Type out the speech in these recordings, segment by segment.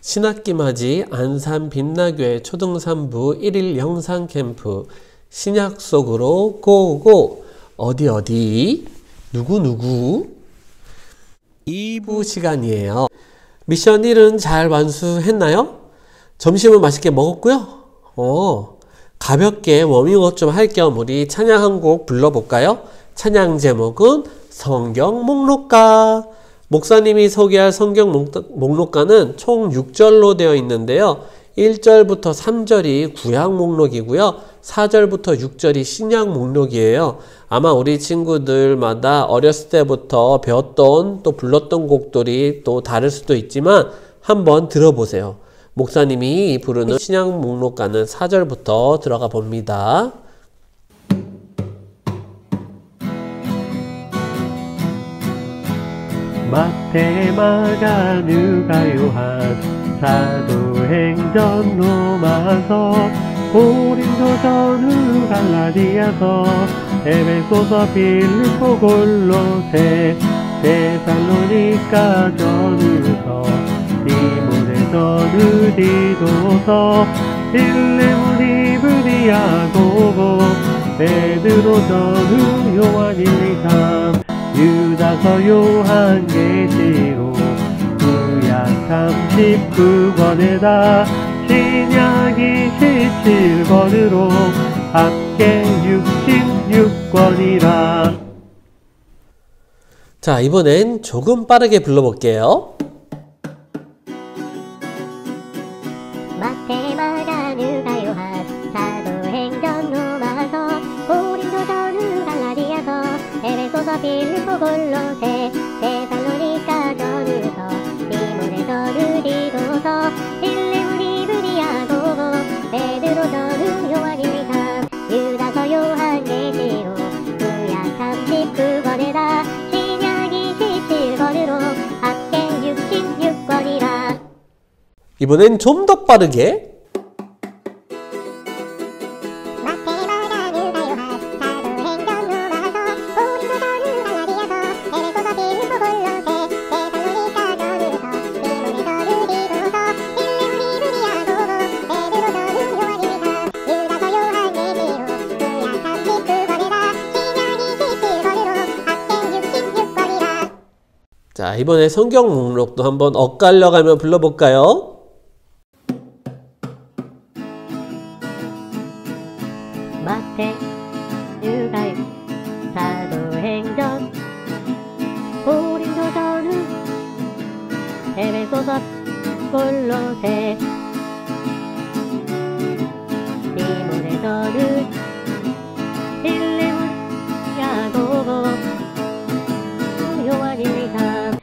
신학기 맞이 안산 빛나교회 초등3부 1일 영상 캠프 신약 속으로 고고 어디 누구 2부 시간이에요. 미션 1은 잘 완수했나요? 점심은 맛있게 먹었고요. 가볍게 워밍업 좀 할 겸 우리 찬양 한 곡 불러볼까요? 찬양 제목은 성경 목록가. 목사님이 소개할 성경 목록가는 총 6절로 되어 있는데요. 1절부터 3절이 구약 목록이고요. 4절부터 6절이 신약 목록이에요. 아마 우리 친구들마다 어렸을 때부터 배웠던 또 불렀던 곡들이 또 다를 수도 있지만 한번 들어보세요. 목사님이 부르는 신약 목록가는 4절부터 들어가 봅니다. 마태, 마가, 누가, 요한, 사도행전, 로마서, 고린도, 전후, 갈라디아서, 에베소서, 빌립보, 골로새, 데살로니가, 전후서, 디모데서, 느디도서, 빌레몬, 이브리, 야고보, 베드로, 전후, 요한, 1, 2, 3, 유다서, 요한계시록, 구약 39권에다 신약 27권으로 합계 66권이라. 자, 이번엔 조금 빠르게 불러볼게요. 마태, 마가, 누가, 요한, 사도행전, 로마서, 고린도, 전후, 갈라디아서, 에베소서, 빌립보, 골로새, 데살로니가, 전후서, 디모데서, 느디도서, 빌레몬, 이브리, 야고보, 베드로, 전후, 요한, 1, 2, 3, 유다서, 요한계시록, 구약 39권에다 신약 27권으로 합계 66권이라. 이번엔 좀 더 빠르게. 자, 이번에 성경 목록도 한번 엇갈려 가며 불러볼까요? 마태, 누가, 사도행전, 고린도, 전후, 에베소서, 골로새, 디모데서, 빌레몬, 야고보, 요한, 1, 2, 3,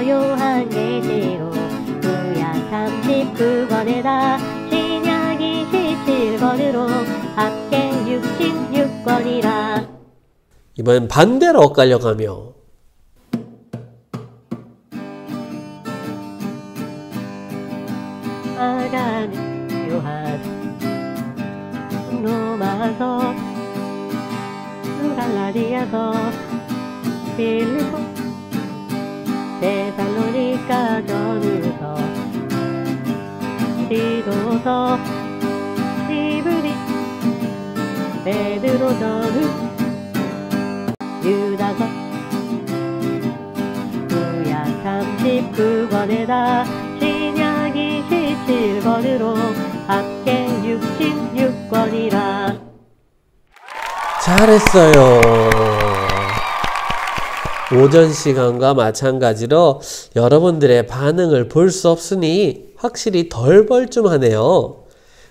요한계시록, 구약 39권에다 신약 27권으로 합계 66권이라. 이번엔 반대로 엇갈려 가며. 마가, 요한, 로마서, 갈라디아서, 빌립보, 데살로니가, 전후서, 디도서, 이브리, 베드로, 전후, 유다서, 구약 39권에다 신약 27권으로 합계 66권이라. 잘했어요. 오전 시간과 마찬가지로 여러분들의 반응을 볼 수 없으니 확실히 덜 벌쭘하네요.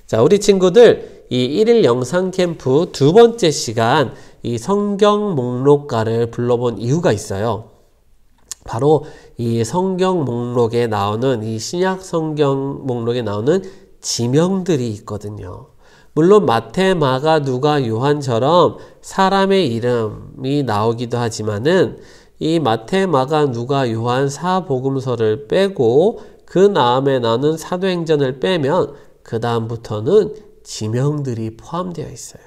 자, 우리 친구들 이 1일 영상 캠프 두 번째 시간 이 성경 목록가를 불러본 이유가 있어요. 바로 이 성경 목록에 나오는 이 신약 성경 목록에 나오는 지명들이 있거든요. 물론 마태, 마가, 누가, 요한처럼 사람의 이름이 나오기도 하지만은 이 마태, 마가, 누가, 요한 사복음서를 빼고 그 다음에 나오는 사도행전을 빼면 그 다음부터는 지명들이 포함되어 있어요.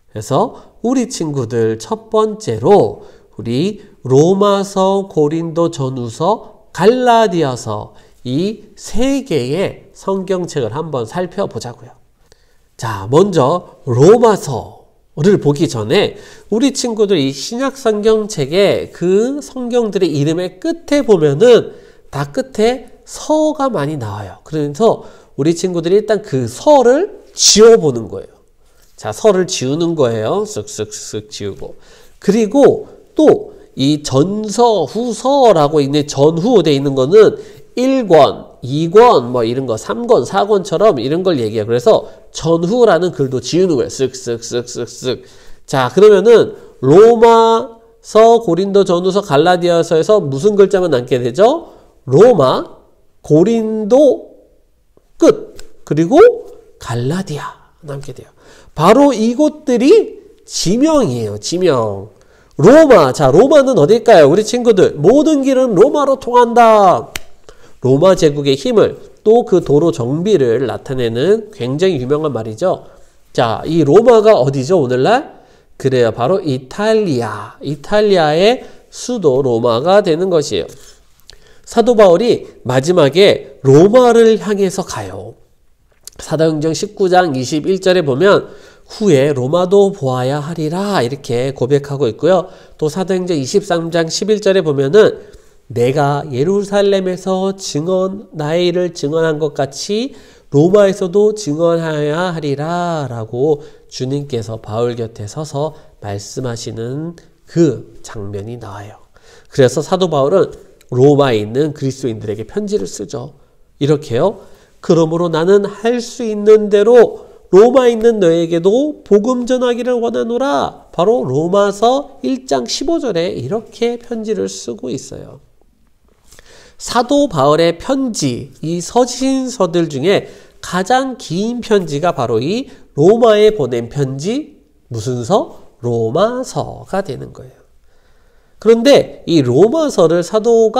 그래서 우리 친구들 첫 번째로 우리 로마서, 고린도 전후서, 갈라디아서 이 세 개의 성경책을 한번 살펴보자고요. 자, 먼저 로마서를 보기 전에 우리 친구들 이 신약 성경책의 그 성경들의 이름의 끝에 보면은 다 끝에 서가 많이 나와요. 그래서 우리 친구들이 일단 그 서를 지워보는 거예요. 자, 서를 지우는 거예요. 쓱쓱쓱 지우고. 그리고 또 이 전서, 후서라고 있는 전후 돼 있는 거는 1권, 2권, 뭐 이런 거, 3권, 4권처럼 이런 걸 얘기해요. 그래서 전후라는 글도 지우는 거예요. 쓱쓱쓱쓱쓱. 자, 그러면은 로마서, 고린도 전후서, 갈라디아서에서 무슨 글자만 남게 되죠? 로마, 고린도 끝, 그리고 갈라디아 남게 돼요. 바로 이곳들이 지명이에요. 지명. 로마. 자, 로마는 어딜까요? 우리 친구들. 모든 길은 로마로 통한다. 로마 제국의 힘을, 또 그 도로 정비를 나타내는 굉장히 유명한 말이죠. 자, 이 로마가 어디죠, 오늘날? 그래요. 바로 이탈리아. 이탈리아의 수도 로마가 되는 것이에요. 사도 바울이 마지막에 로마를 향해서 가요. 사도행전 19장 21절에 보면 후에 로마도 보아야 하리라 이렇게 고백하고 있고요. 또 사도행전 23장 11절에 보면은 내가 예루살렘에서 나의 일을 증언한 것 같이 로마에서도 증언하여야 하리라 라고 주님께서 바울 곁에 서서 말씀하시는 그 장면이 나와요. 그래서 사도 바울은 로마에 있는 그리스도인들에게 편지를 쓰죠. 이렇게요. 그러므로 나는 할 수 있는 대로 로마에 있는 너에게도 복음 전하기를 원하노라. 바로 로마서 1장 15절에 이렇게 편지를 쓰고 있어요. 사도 바울의 편지, 이 서신서들 중에 가장 긴 편지가 바로 이 로마에 보낸 편지, 무슨 서? 로마서가 되는 거예요. 그런데 이 로마서를 사도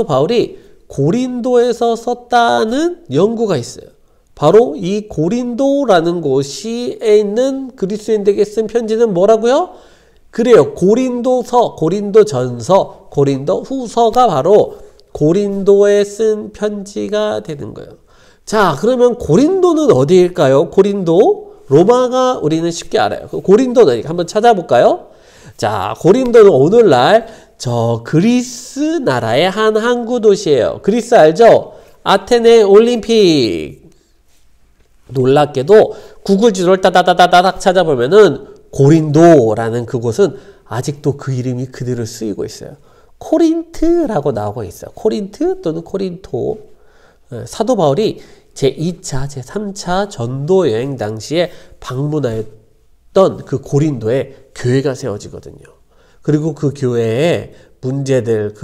바울이 고린도에서 썼다는 연구가 있어요. 바로 이 고린도라는 곳에 있는 그리스도인들에게 쓴 편지는 뭐라고요? 그래요. 고린도서, 고린도전서, 고린도후서가 바로 고린도에 쓴 편지가 되는 거예요. 자, 그러면 고린도는 어디일까요? 고린도? 로마가 우리는 쉽게 알아요. 고린도는 한번 찾아볼까요? 자, 고린도는 오늘날 저 그리스 나라의 한 항구 도시예요. 그리스 알죠? 아테네 올림픽. 놀랍게도 구글 지도를 따다다다닥 찾아보면은 고린도라는 그곳은 아직도 그 이름이 그대로 쓰이고 있어요. 코린트라고 나오고 있어요. 코린트 또는 코린토. 사도 바울이 제2차, 제3차 전도 여행 당시에 방문하였던 그 고린도에 교회가 세워지거든요. 그리고 그 교회의 문제들,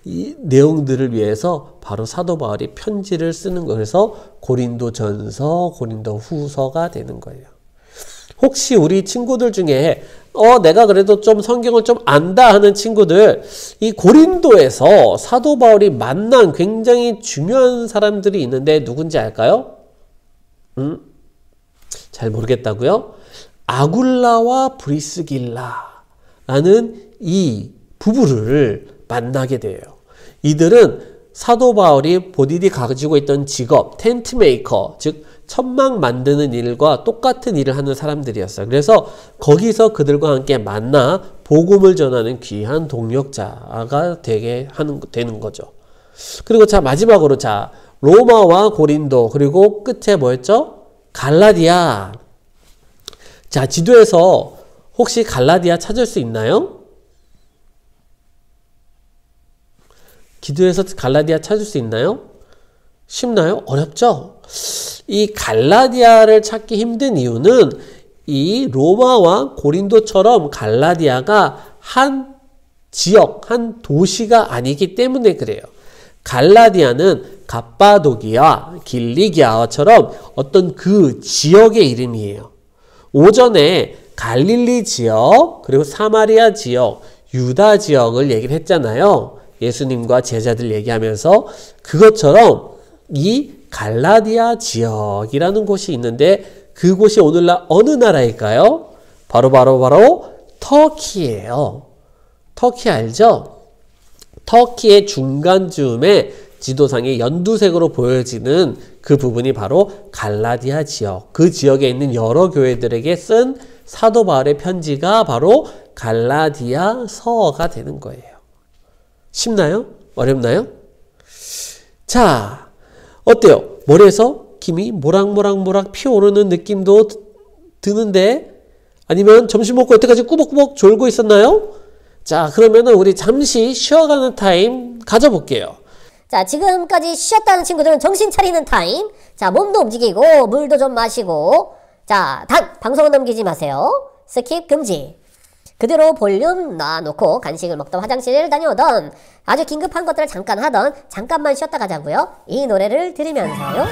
이 내용들을 위해서 바로 사도 바울이 편지를 쓰는 거예요. 그래서 고린도전서, 고린도후서가 되는 거예요. 혹시 우리 친구들 중에 내가 그래도 좀 성경을 좀 안다 하는 친구들, 이 고린도에서 사도 바울이 만난 굉장히 중요한 사람들이 있는데 누군지 알까요? 잘 모르겠다고요? 아굴라와 브리스길라라는 이 부부를 만나게 돼요. 이들은 사도 바울이 본인이 가지고 있던 직업, 텐트 메이커, 즉 천막 만드는 일과 똑같은 일을 하는 사람들이었어요. 그래서 거기서 그들과 함께 만나 복음을 전하는 귀한 동역자가 되는 거죠. 그리고 자, 마지막으로 자, 로마와 고린도, 그리고 끝에 뭐였죠? 갈라디아. 자, 지도에서 혹시 갈라디아 찾을 수 있나요? 기도에서 갈라디아 찾을 수 있나요? 쉽나요? 어렵죠? 이 갈라디아를 찾기 힘든 이유는 이 로마와 고린도처럼 갈라디아가 한 지역, 한 도시가 아니기 때문에 그래요. 갈라디아는 갑바도기아, 길리기아처럼 어떤 그 지역의 이름이에요. 오전에 갈릴리 지역, 그리고 사마리아 지역, 유다 지역을 얘기를 했잖아요. 예수님과 제자들 얘기하면서 그것처럼 이 갈라디아 지역이라는 곳이 있는데 그곳이 오늘날 어느 나라일까요? 바로 터키예요. 터키 알죠? 터키의 중간쯤에 지도상에 연두색으로 보여지는 그 부분이 바로 갈라디아 지역, 그 지역에 있는 여러 교회들에게 쓴 사도 바울의 편지가 바로 갈라디아 서어가 되는 거예요. 쉽나요? 어렵나요? 자, 어때요? 머리에서 김이 모락모락 피어오르는 느낌도 드는데, 아니면 점심 먹고 여태까지 꾸벅꾸벅 졸고 있었나요? 자, 그러면은 우리 잠시 쉬어가는 타임 가져볼게요. 자, 지금까지 쉬었다는 친구들은 정신 차리는 타임. 자, 몸도 움직이고 물도 좀 마시고. 자, 단 방송은 넘기지 마세요. 스킵 금지. 그대로 볼륨 놔놓고 간식을 먹던 화장실을 다녀오던 아주 긴급한 것들을 잠깐 하던 잠깐만 쉬었다 가자고요. 이 노래를 들으면서요.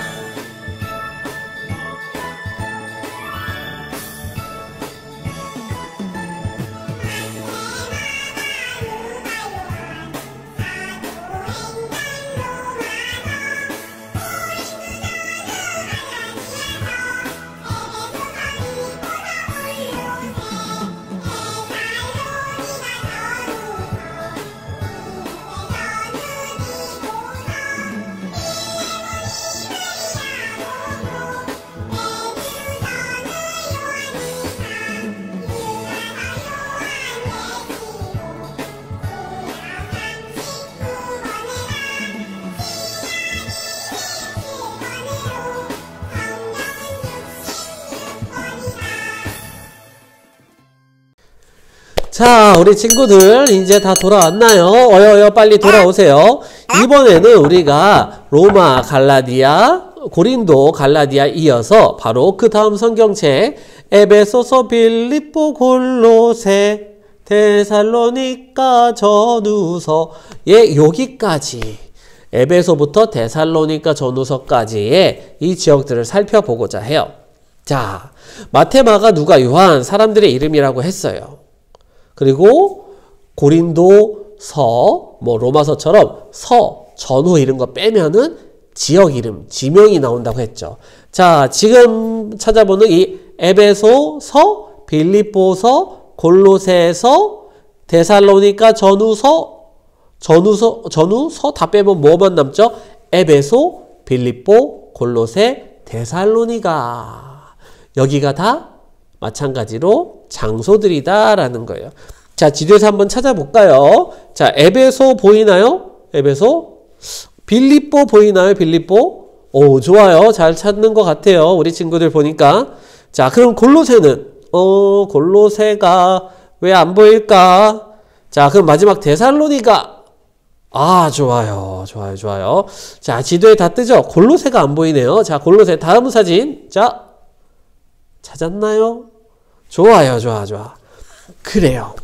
자, 우리 친구들 이제 다 돌아왔나요? 어여어여 빨리 돌아오세요. 이번에는 우리가 로마, 갈라디아, 고린도, 갈라디아 이어서 바로 그 다음 성경책 에베소서, 빌립보, 골로새, 데살로니가, 전후서 여기까지 에베소부터 데살로니가, 전후서까지의 이 지역들을 살펴보고자 해요. 자, 마태, 마가, 누가, 요한 사람들의 이름이라고 했어요. 그리고 고린도, 서, 로마서처럼 서, 전후 이런 거 빼면은 지역 이름, 지명이 나온다고 했죠. 자, 지금 찾아보는 이 에베소서, 빌립보서, 골로새서, 데살로니가, 전후서 다 빼면 뭐만 남죠? 에베소, 빌립보, 골로새, 데살로니가. 여기가 다 마찬가지로 장소들이다라는 거예요. 자, 지도에서 한번 찾아볼까요? 자, 에베소 보이나요? 에베소? 빌립보 보이나요? 빌립보? 오, 좋아요. 잘 찾는 것 같아요. 우리 친구들 보니까. 자, 그럼 골로새는? 골로새가 왜 안 보일까? 자, 그럼 마지막 데살로니가. 아, 좋아요. 좋아요. 자, 지도에 다 뜨죠? 골로새가 안 보이네요. 자, 골로새 다음 사진. 자, 찾았나요? 좋아요. 그래요.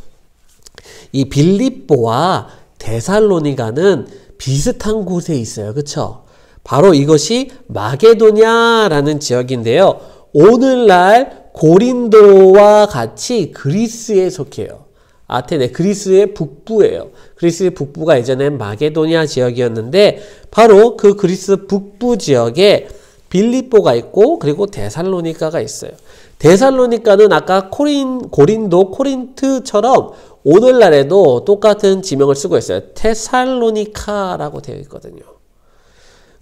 이 빌립보와 데살로니가는 비슷한 곳에 있어요. 그쵸? 바로 이것이 마게도냐라는 지역인데요. 오늘날 고린도와 같이 그리스에 속해요. 아테네, 그리스의 북부예요. 그리스의 북부가 예전엔 마게도냐 지역이었는데 바로 그 그리스 북부 지역에 빌립보가 있고 그리고 데살로니가가 있어요. 데살로니가는 아까 고린도, 코린트처럼 오늘날에도 똑같은 지명을 쓰고 있어요. 테살로니카라고 되어 있거든요.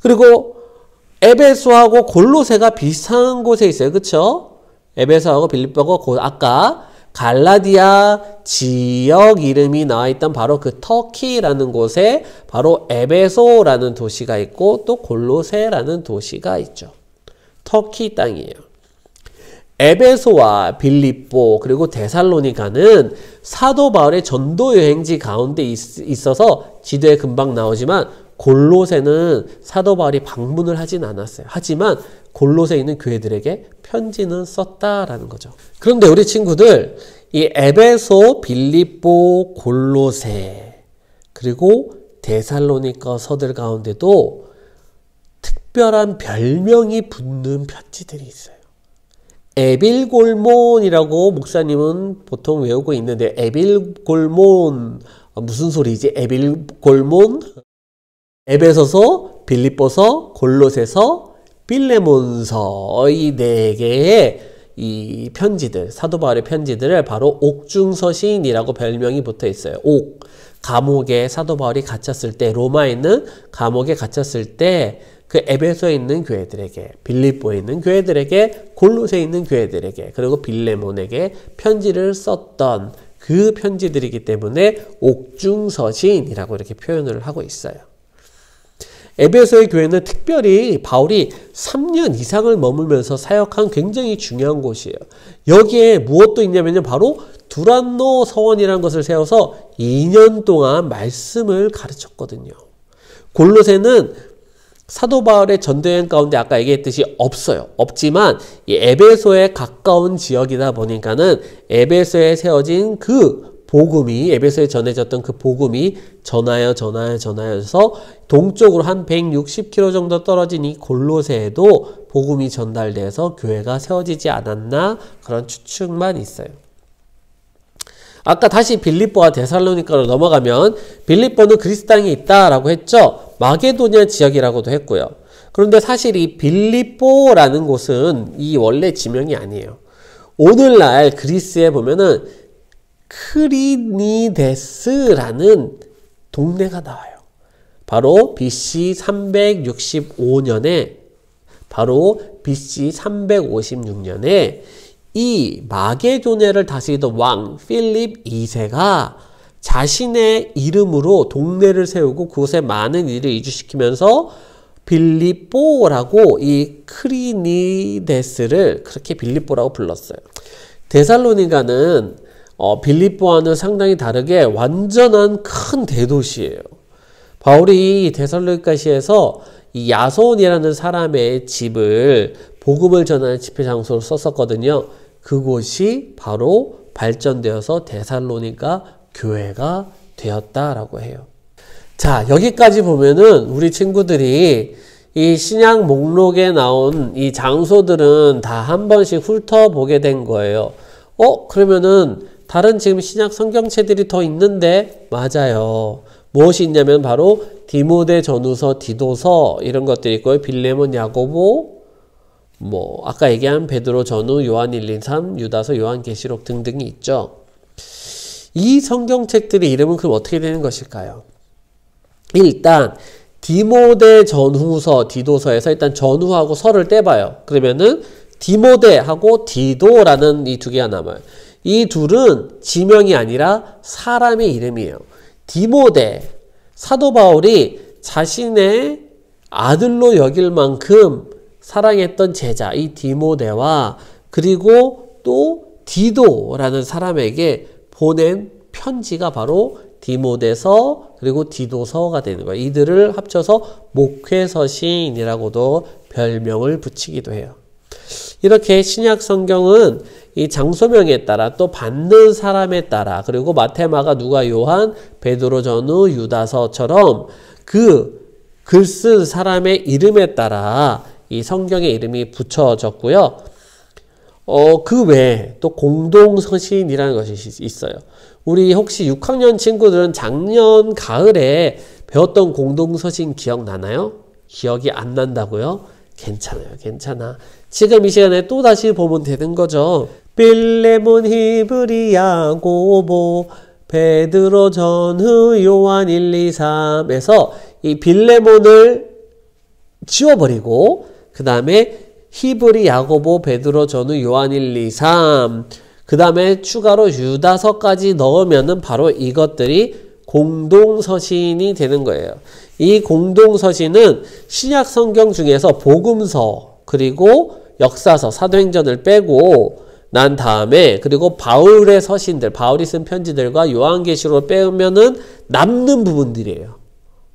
그리고 에베소하고 골로새가 비슷한 곳에 있어요. 그쵸? 에베소하고 빌립보하고 아까 갈라디아 지역 이름이 나와 있던 바로 그 터키라는 곳에 바로 에베소라는 도시가 있고 또 골로새라는 도시가 있죠. 터키 땅이에요. 에베소와 빌립보 그리고 데살로니가는 사도 바울의 전도 여행지 가운데 있어서 지도에 금방 나오지만 골로새는 사도 바울이 방문을 하진 않았어요. 하지만 골로새에 있는 교회들에게 편지는 썼다라는 거죠. 그런데 우리 친구들 이 에베소, 빌립보, 골로새 그리고 데살로니가 서들 가운데도 특별한 별명이 붙는 편지들이 있어요. 에빌골몬이라고 목사님은 보통 외우고 있는데 에빌골몬 무슨 소리지? 에빌골몬? 에베소서, 빌립보서, 골로새서, 빌레몬서 이 네 개의 이 편지들, 사도 바울의 편지들을 바로 옥중서신이라고 별명이 붙어 있어요. 옥. 감옥에 사도 바울이 갇혔을 때, 로마에 있는 감옥에 갇혔을 때, 그 에베소에 있는 교회들에게, 빌립보에 있는 교회들에게, 골로새에 있는 교회들에게, 그리고 빌레몬에게 편지를 썼던 그 편지들이기 때문에 옥중서신이라고 이렇게 표현을 하고 있어요. 에베소의 교회는 특별히 바울이 3년 이상을 머물면서 사역한 굉장히 중요한 곳이에요. 여기에 무엇도 있냐면요. 바로 두란노 서원이라는 것을 세워서 2년 동안 말씀을 가르쳤거든요. 골로새는 사도 바울의 전도여행 가운데 아까 얘기했듯이 없어요. 없지만 이 에베소에 가까운 지역이다 보니까는 에베소에 세워진 그 복음이, 에베소에 전해졌던 그 복음이 전하여서 동쪽으로 한 160km 정도 떨어진 이 골로새에도 복음이 전달돼서 교회가 세워지지 않았나, 그런 추측만 있어요. 아까 다시 빌립보와 데살로니가로 넘어가면 빌립보는 그리스 땅에 있다라고 했죠. 마게도냐 지역이라고도 했고요. 그런데 사실 이 빌립보라는 곳은 이 원래 지명이 아니에요. 오늘날 그리스에 보면은 크리니데스라는 동네가 나와요. 바로 BC 365년에, 바로 BC 356년에 이 마게도냐를 다스리던 왕 필립 2세가 자신의 이름으로 동네를 세우고 그곳에 많은 일을 이주시키면서 빌립보라고 이 크리니데스를 그렇게 빌립보라고 불렀어요. 데살로니가는 빌립보와는 상당히 다르게 완전한 큰 대도시예요. 바울이 데살로니가시에서 이 야손이라는 사람의 집을 복음을 전하는 집회 장소로 썼었거든요. 그곳이 바로 발전되어서 데살로니가 교회가 되었다라고 해요. 자, 여기까지 보면은 우리 친구들이 이 신약 목록에 나온 이 장소들은 다 한 번씩 훑어보게 된 거예요. 그러면은 다른 지금 신약 성경책들이 더 있는데, 맞아요. 무엇이 있냐면 바로 디모데 전후서, 디도서 이런 것들이 있고요. 빌레몬, 야고보, 아까 얘기한 베드로 전후, 요한 1, 2, 3, 유다서, 요한계시록 등등이 있죠. 이 성경책들의 이름은 그럼 어떻게 되는 것일까요? 일단 디모데 전후서, 디도서에서 일단 전후하고 서를 떼봐요. 그러면은 디모데하고 디도라는 이 두 개가 남아요. 이 둘은 지명이 아니라 사람의 이름이에요. 디모데, 사도 바울이 자신의 아들로 여길 만큼 사랑했던 제자, 이 디모데와 그리고 또 디도라는 사람에게 보낸 편지가 바로 디모데서 그리고 디도서가 되는 거예요. 이들을 합쳐서 목회서신이라고도 별명을 붙이기도 해요. 이렇게 신약 성경은 이 장소명에 따라 또 받는 사람에 따라, 그리고 마태, 마가, 누가, 요한, 베드로 전후, 유다서처럼 그 글 쓴 사람의 이름에 따라 이 성경의 이름이 붙여졌고요. 그 외에 또 공동서신이라는 것이 있어요. 우리 혹시 6학년 친구들은 작년 가을에 배웠던 공동서신 기억나나요? 기억이 안 난다고요? 괜찮아요. 괜찮아. 지금 이 시간에 또 다시 보면 되는 거죠. 빌레몬, 히브리, 야고보, 베드로 전후, 요한 1, 2, 3에서 이 빌레몬을 지워버리고 그 다음에 히브리, 야고보, 베드로 전후, 요한 1, 2, 3 그 다음에 추가로 유다서까지 넣으면은 바로 이것들이 공동서신이 되는 거예요. 이 공동서신은 신약 성경 중에서 복음서 그리고 역사서, 사도행전을 빼고 난 다음에 그리고 바울의 서신들, 바울이 쓴 편지들과 요한계시록을 빼면은 남는 부분들이에요.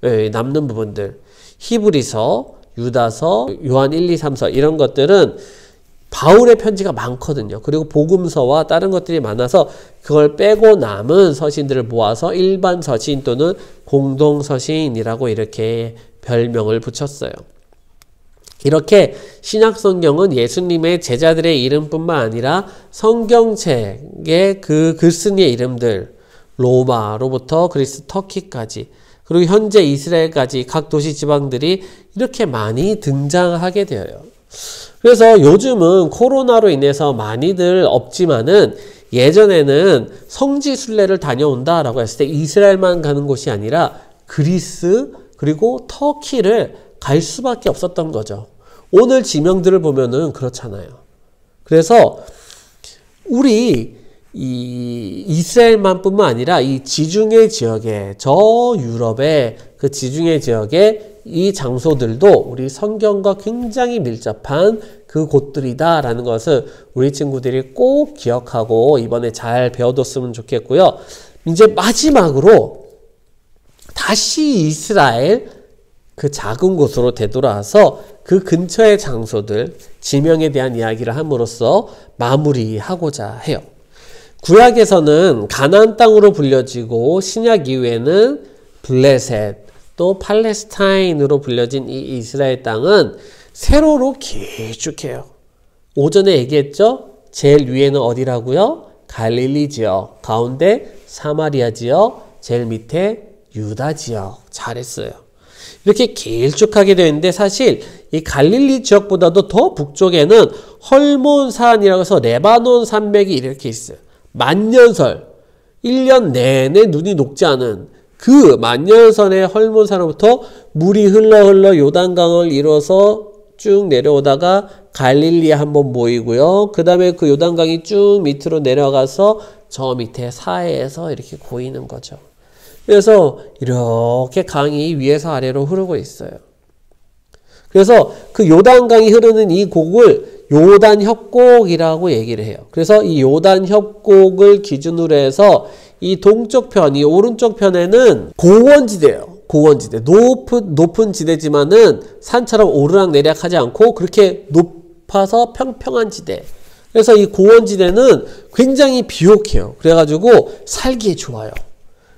네, 남는 부분들. 히브리서, 유다서, 요한 1, 2, 3서 이런 것들은 바울의 편지가 많거든요. 그리고 복음서와 다른 것들이 많아서 그걸 빼고 남은 서신들을 모아서 일반 서신 또는 공동서신이라고 이렇게 별명을 붙였어요. 이렇게 신약 성경은 예수님의 제자들의 이름뿐만 아니라 성경책의 그 글쓴이의 이름들, 로마로부터 그리스, 터키까지, 그리고 현재 이스라엘까지 각 도시 지방들이 이렇게 많이 등장하게 되어요. 그래서 요즘은 코로나로 인해서 많이들 없지만은 예전에는 성지 순례를 다녀온다라고 했을 때 이스라엘만 가는 곳이 아니라 그리스 그리고 터키를 갈 수밖에 없었던 거죠. 오늘 지명들을 보면은 그렇잖아요. 그래서 우리 이 이스라엘만 뿐만 아니라 이 지중해 지역에 저 유럽의 그 지중해 지역에 이 장소들도 우리 성경과 굉장히 밀접한 그 곳들이다라는 것을 우리 친구들이 꼭 기억하고 이번에 잘 배워뒀으면 좋겠고요. 이제 마지막으로 다시 이스라엘 그 작은 곳으로 되돌아와서 그 근처의 장소들, 지명에 대한 이야기를 함으로써 마무리하고자 해요. 구약에서는 가나안 땅으로 불려지고 신약 이후에는 블레셋 또 팔레스타인으로 불려진 이 이스라엘 땅은 세로로 길쭉해요. 오전에 얘기했죠? 제일 위에는 어디라고요? 갈릴리 지역, 가운데 사마리아 지역, 제일 밑에 유다 지역. 잘했어요. 이렇게 길쭉하게 되어 있는데 사실 이 갈릴리 지역보다도 더 북쪽에는 헐몬산이라고 해서 레바논 산맥이 이렇게 있어요. 만년설, 1년 내내 눈이 녹지 않은 그 만년선의 헐몬산으로부터 물이 흘러 요단강을 이뤄서 쭉 내려오다가 갈릴리에 한번 모이고요. 그 다음에 그 요단강이 쭉 밑으로 내려가서 저 밑에 사해에서 이렇게 고이는 거죠. 그래서 이렇게 강이 위에서 아래로 흐르고 있어요. 그래서 그 요단강이 흐르는 이 곡을 요단 협곡이라고 얘기를 해요. 그래서 이 요단 협곡을 기준으로 해서 이 동쪽 편, 이 오른쪽 편에는 고원지대예요. 고원지대. 높은 지대지만은 산처럼 오르락내리락 하지 않고 그렇게 높아서 평평한 지대. 그래서 이 고원지대는 굉장히 비옥해요. 그래가지고 살기에 좋아요.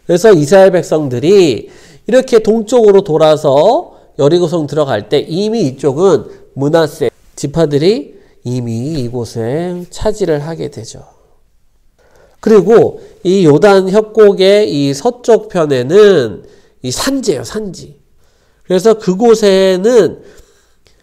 그래서 이스라엘 백성들이 이렇게 동쪽으로 돌아서 여리고성 들어갈 때 이미 이쪽은 므낫세 지파들이 이미 이곳에 차지를 하게 되죠. 그리고 이 요단 협곡의 이 서쪽 편에는 이 산지예요, 산지. 그래서 그곳에는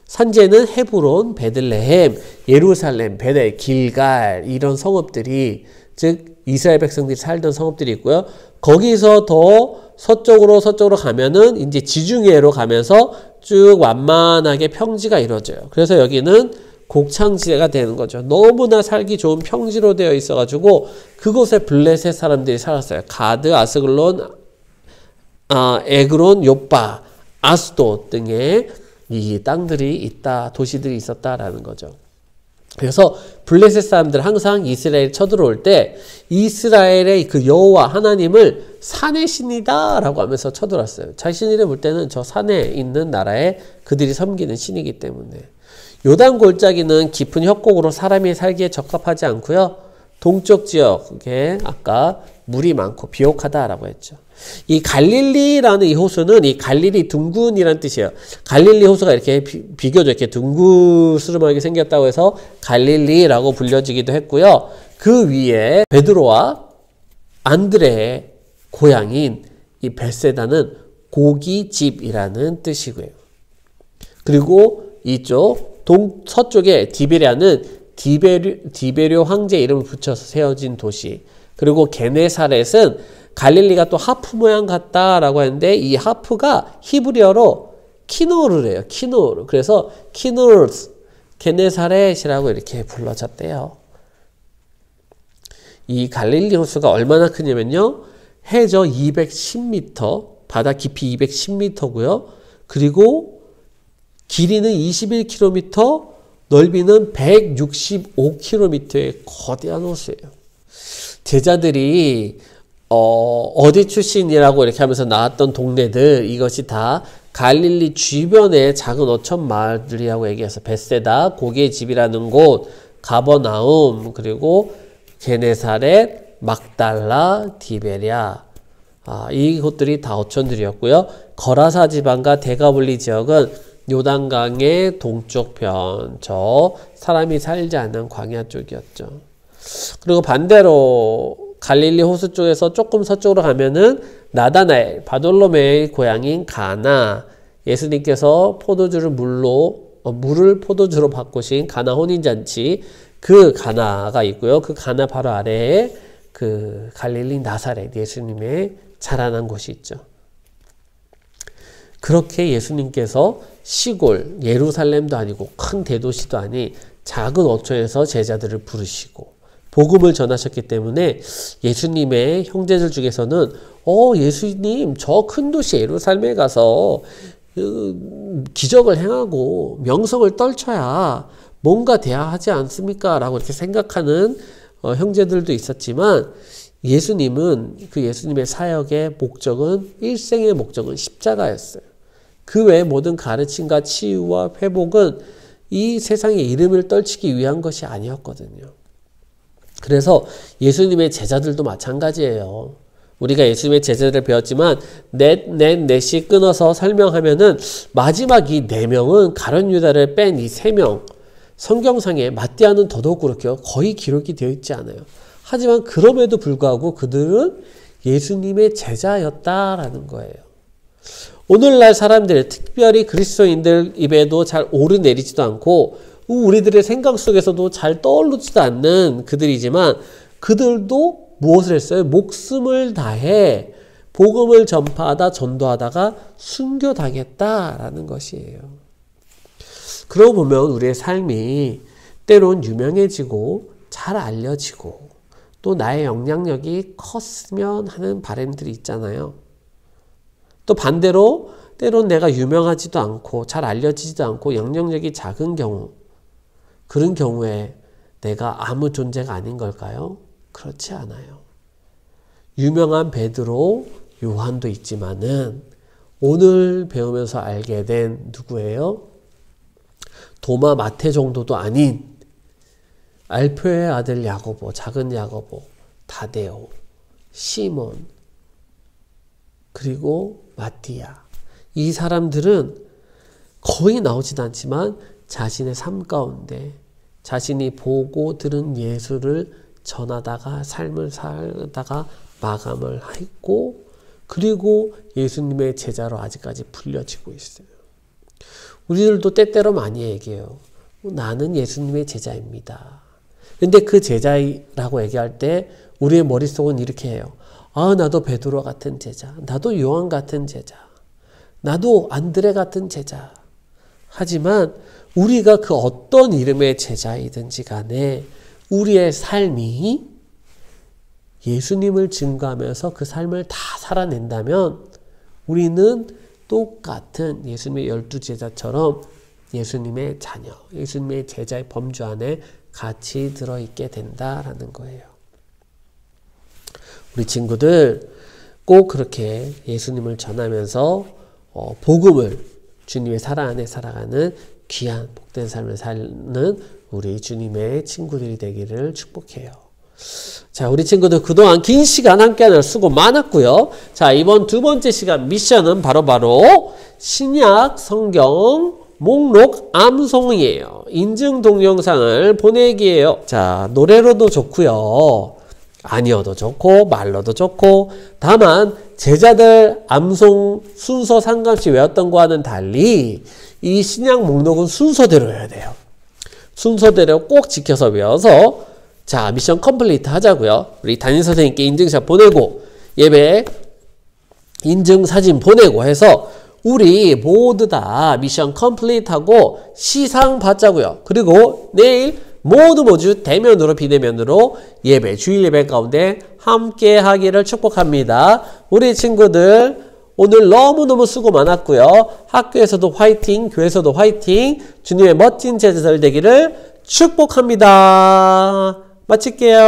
산지에는 헤브론, 베들레헴, 예루살렘, 베델, 길갈 이런 성읍들이 즉 이스라엘 백성들이 살던 성읍들이 있고요. 거기서 더 서쪽으로 가면은 이제 지중해로 가면서 쭉 완만하게 평지가 이루어져요. 그래서 여기는 곡창지대가 되는 거죠. 너무나 살기 좋은 평지로 되어 있어가지고 그곳에 블레셋 사람들이 살았어요. 가드, 아스글론, 에그론, 요빠, 아스돗 등의 이 땅들이 있다, 도시들이 있었다라는 거죠. 그래서 블레셋 사람들 항상 이스라엘 쳐들어올 때 이스라엘의 그 여호와 하나님을 산의 신이다 라고 하면서 쳐들어왔어요. 자신들이 볼 때는 저 산에 있는 나라에 그들이 섬기는 신이기 때문에. 요단 골짜기는 깊은 협곡으로 사람이 살기에 적합하지 않고요. 동쪽 지역에 아까 물이 많고 비옥하다라고 했죠. 이 갈릴리라는 이 호수는 이 갈릴리 둥근이라는 뜻이에요. 갈릴리 호수가 이렇게 비교적 이렇게 둥그스름하게 생겼다고 해서 갈릴리라고 불려지기도 했고요. 그 위에 베드로와 안드레의 고향인 이 벳세다는 고기집이라는 뜻이고요. 그리고 이쪽 서쪽에 디베랴는 디베료 황제 이름을 붙여서 세워진 도시. 그리고 게네사렛은 갈릴리가 또 하프 모양 같다라고 했는데 이 하프가 히브리어로 키노르래요. 키노르. 그래서 키노르스, 게네사렛이라고 이렇게 불러졌대요. 이 갈릴리 호수가 얼마나 크냐면요. 해저 210m, 바다 깊이 210m고요. 그리고 길이는 21km, 넓이는 165km의 거대한 호수예요. 제자들이 어디 출신이라고 이렇게 하면서 나왔던 동네들, 이것이 다 갈릴리 주변의 작은 어촌 마을들이라고 얘기해서 벳세다, 고기의 집이라는 곳, 가버나움, 그리고 게네사렛, 막달라, 디베랴, 이곳들이 다 어촌들이었고요. 거라사 지방과 데가볼리 지역은 요단강의 동쪽편, 저 사람이 살지 않는 광야 쪽이었죠. 그리고 반대로 갈릴리 호수 쪽에서 조금 서쪽으로 가면은 나다나엘, 바돌로메의 고향인 가나, 예수님께서 포도주를 물로 물을 포도주로 바꾸신 가나 혼인잔치, 그 가나가 있고요. 그 가나 바로 아래에 그 갈릴리 나사렛, 예수님의 자라난 곳이 있죠. 그렇게 예수님께서 시골 예루살렘도 아니고 큰 대도시도 아닌 작은 어촌에서 제자들을 부르시고 복음을 전하셨기 때문에 예수님의 형제들 중에서는 예수님 저 큰 도시 예루살렘에 가서 기적을 행하고 명성을 떨쳐야 뭔가 돼야 하지 않습니까? 라고 이렇게 생각하는 형제들도 있었지만 예수님은 그 예수님의 사역의 목적은 일생의 목적은 십자가였어요. 그 외의 모든 가르침과 치유와 회복은 이 세상의 이름을 떨치기 위한 것이 아니었거든요. 그래서 예수님의 제자들도 마찬가지예요. 우리가 예수님의 제자들을 배웠지만 넷씩 끊어서 설명하면은 마지막 이 4명은 가룟 유다를 뺀 이 3명 성경상에 마띠아는 더더욱 그렇게 거의 기록이 되어 있지 않아요. 하지만 그럼에도 불구하고 그들은 예수님의 제자였다라는 거예요. 오늘날 사람들, 특별히 그리스도인들 입에도 잘 오르내리지도 않고 우리들의 생각 속에서도 잘 떠오르지도 않는 그들이지만 그들도 무엇을 했어요? 목숨을 다해 복음을 전파하다 전도하다가 순교당했다라는 것이에요. 그러고 보면 우리의 삶이 때론 유명해지고 잘 알려지고 또 나의 영향력이 컸으면 하는 바람들이 있잖아요. 또 반대로 때론 내가 유명하지도 않고 잘 알려지지도 않고 영향력이 작은 경우, 그런 경우에 내가 아무 존재가 아닌 걸까요? 그렇지 않아요. 유명한 베드로, 요한도 있지만은 오늘 배우면서 알게 된 누구예요? 도마, 마태 정도도 아닌 알표의 아들 야고보, 작은 야고보, 다데오, 시몬, 그리고 마띠아. 이 사람들은 거의 나오지도 않지만 자신의 삶 가운데 자신이 보고 들은 예수를 전하다가 삶을 살다가 마감을 했고 그리고 예수님의 제자로 아직까지 불려지고 있어요. 우리들도 때때로 많이 얘기해요. 나는 예수님의 제자입니다. 근데 그 제자라고 얘기할 때 우리의 머릿속은 이렇게 해요. 나도 베드로 같은 제자, 나도 요한 같은 제자, 나도 안드레 같은 제자. 하지만 우리가 그 어떤 이름의 제자이든지 간에 우리의 삶이 예수님을 증거하면서 그 삶을 다 살아낸다면 우리는 똑같은 예수님의 12제자처럼 예수님의 자녀, 예수님의 제자의 범주 안에 같이 들어있게 된다라는 거예요. 우리 친구들 꼭 그렇게 예수님을 전하면서 복음을 주님의 사랑 안에 살아가는 귀한 복된 삶을 사는 우리 주님의 친구들이 되기를 축복해요. 자, 우리 친구들 그동안 긴 시간 함께하느라 수고 많았고요. 자, 이번 두 번째 시간 미션은 바로 신약 성경 목록 암송이에요. 인증 동영상을 보내기예요. 자, 노래로도 좋고요. 아니어도 좋고 말로도 좋고 다만 제자들 암송 순서 상관없이 외웠던 거와는 달리 이 신약 목록은 순서대로 외워야 돼요. 순서대로 꼭 지켜서 외워서 자, 미션 컴플리트 하자고요. 우리 담임선생님께 인증샷 보내고 예배 인증사진 보내고 해서 우리 모두 다 미션 컴플리트하고 시상 받자고요. 그리고 내일 모두 대면으로 비대면으로 예배, 주일 예배 가운데 함께 하기를 축복합니다. 우리 친구들 오늘 너무너무 수고 많았고요. 학교에서도 화이팅, 교회에서도 화이팅, 주님의 멋진 제자들 되기를 축복합니다. 마칠게요.